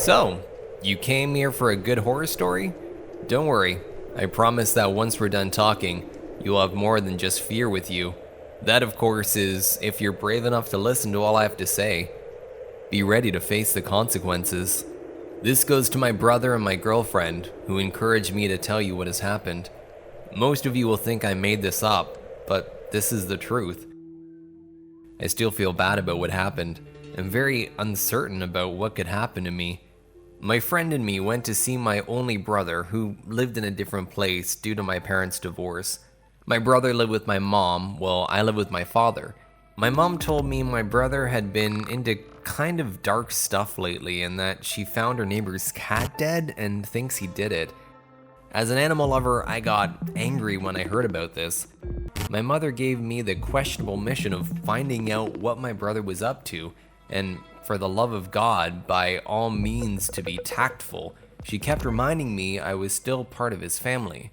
So, you came here for a good horror story? Don't worry, I promise that once we're done talking, you'll have more than just fear with you. That, of course, is if you're brave enough to listen to all I have to say. Be ready to face the consequences. This goes to my brother and my girlfriend, who encouraged me to tell you what has happened. Most of you will think I made this up, but this is the truth. I still feel bad about what happened. I'm very uncertain about what could happen to me. My friend and me went to see my only brother, who lived in a different place due to my parents' divorce. My brother lived with my mom, while I lived with my father. My mom told me my brother had been into kind of dark stuff lately and that she found her neighbor's cat dead and thinks he did it. As an animal lover, I got angry when I heard about this. My mother gave me the questionable mission of finding out what my brother was up to, and for the love of God, by all means to be tactful, she kept reminding me I was still part of his family.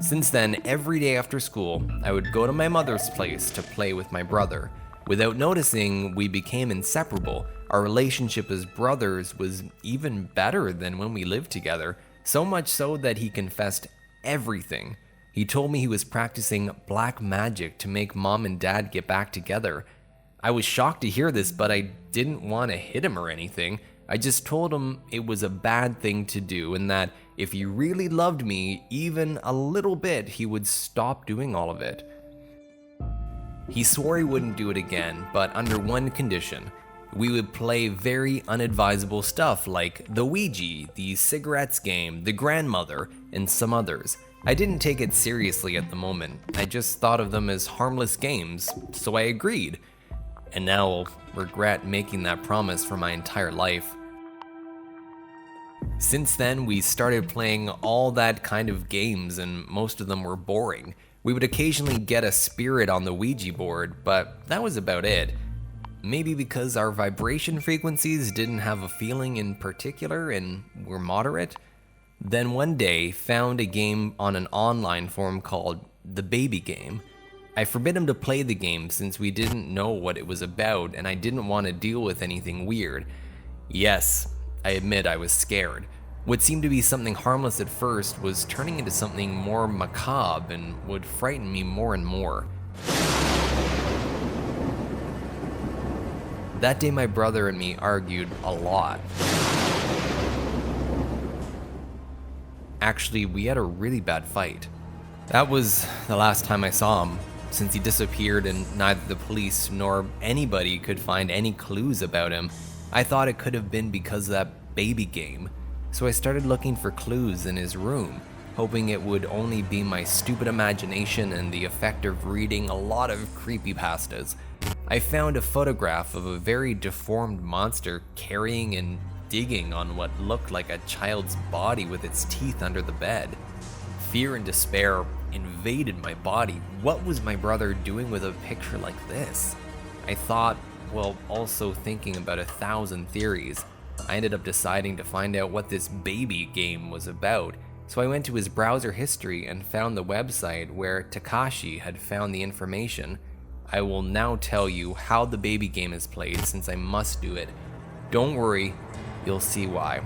Since then, every day after school, I would go to my mother's place to play with my brother. Without noticing, we became inseparable. Our relationship as brothers was even better than when we lived together, so much so that he confessed everything. He told me he was practicing black magic to make mom and dad get back together. I was shocked to hear this, but I didn't want to hit him or anything. I just told him it was a bad thing to do and that if he really loved me even a little bit, he would stop doing all of it. He swore he wouldn't do it again, but under one condition. We would play very unadvisable stuff like the Ouija, the cigarettes game, the grandmother, and some others. I didn't take it seriously at the moment. I just thought of them as harmless games, so I agreed. And now I'll regret making that promise for my entire life. Since then, we started playing all that kind of games, and most of them were boring. We would occasionally get a spirit on the Ouija board, but that was about it. Maybe because our vibration frequencies didn't have a feeling in particular and were moderate. Then one day, found a game on an online forum called The Baby Game. I forbid him to play the game since we didn't know what it was about and I didn't want to deal with anything weird. Yes, I admit I was scared. What seemed to be something harmless at first was turning into something more macabre and would frighten me more and more. That day my brother and me argued a lot. Actually, we had a really bad fight. That was the last time I saw him, since he disappeared and neither the police nor anybody could find any clues about him. I thought it could have been because of that baby game, so I started looking for clues in his room, hoping it would only be my stupid imagination and the effect of reading a lot of creepypastas. I found a photograph of a very deformed monster carrying and digging on what looked like a child's body with its teeth under the bed. Fear and despair invaded my body. What was my brother doing with a picture like this? I thought, while also thinking about 1,000 theories. I ended up deciding to find out what this baby game was about, so I went to his browser history and found the website where Takashi had found the information. I will now tell you how the baby game is played since I must do it. Don't worry, you'll see why.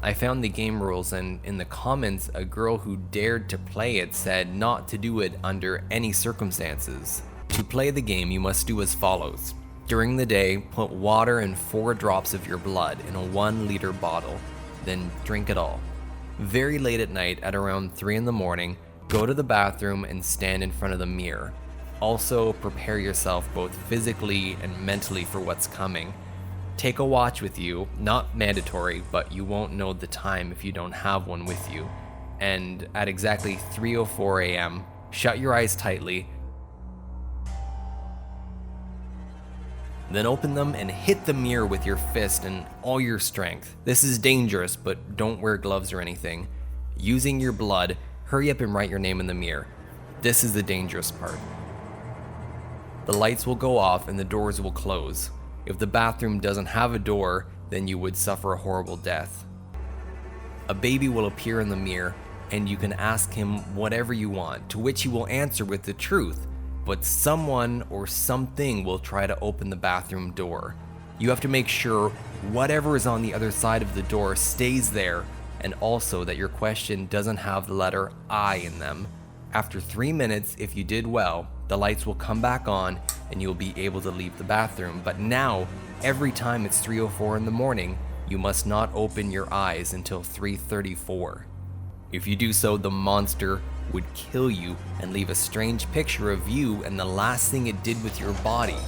I found the game rules, and in the comments, a girl who dared to play it said not to do it under any circumstances. To play the game, you must do as follows. During the day, put water and 4 drops of your blood in a 1-liter bottle, then drink it all. Very late at night, at around 3 in the morning, go to the bathroom and stand in front of the mirror. Also, prepare yourself both physically and mentally for what's coming. Take a watch with you, not mandatory, but you won't know the time if you don't have one with you. And at exactly 3:04 a.m., shut your eyes tightly, then open them and hit the mirror with your fist and all your strength. This is dangerous, but don't wear gloves or anything. Using your blood, hurry up and write your name in the mirror. This is the dangerous part. The lights will go off and the doors will close. If the bathroom doesn't have a door, then you would suffer a horrible death. A baby will appear in the mirror, and you can ask him whatever you want, to which he will answer with the truth, but someone or something will try to open the bathroom door. You have to make sure whatever is on the other side of the door stays there, and also that your question doesn't have the letter I in them. After 3 minutes, if you did well, the lights will come back on and you'll be able to leave the bathroom. But now, every time it's 3:04 in the morning, you must not open your eyes until 3:34. If you do so, the monster would kill you and leave a strange picture of you and the last thing it did with your body.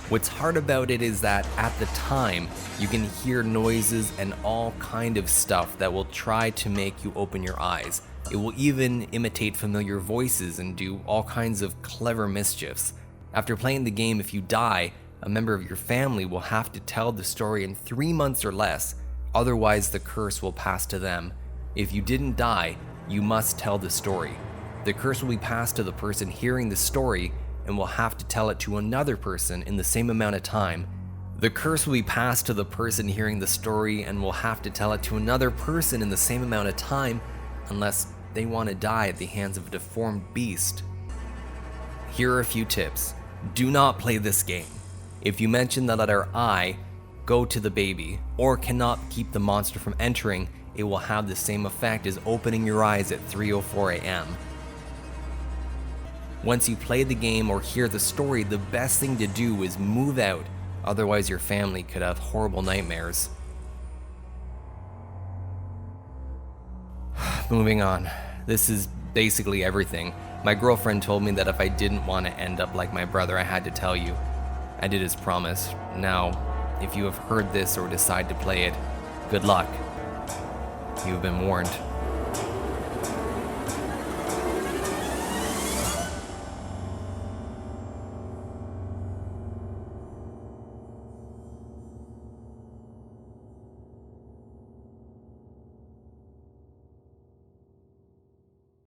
What's hard about it is that at the time, you can hear noises and all kind of stuff that will try to make you open your eyes. It will even imitate familiar voices and do all kinds of clever mischiefs. After playing the game, if you die, a member of your family will have to tell the story in 3 months or less, otherwise the curse will pass to them. If you didn't die, you must tell the story. The curse will be passed to the person hearing the story and will have to tell it to another person in the same amount of time. The curse will be passed to the person hearing the story and will have to tell it to another person in the same amount of time, unless they want to die at the hands of a deformed beast. Here are a few tips. Do not play this game. If you mention the letter I, go to the baby, or cannot keep the monster from entering, it will have the same effect as opening your eyes at 3:04 a.m. Once you play the game or hear the story, the best thing to do is move out, otherwise your family could have horrible nightmares. Moving on. This is basically everything. My girlfriend told me that if I didn't want to end up like my brother, I had to tell you. I did as promised. Now, if you have heard this or decide to play it, good luck. You have been warned.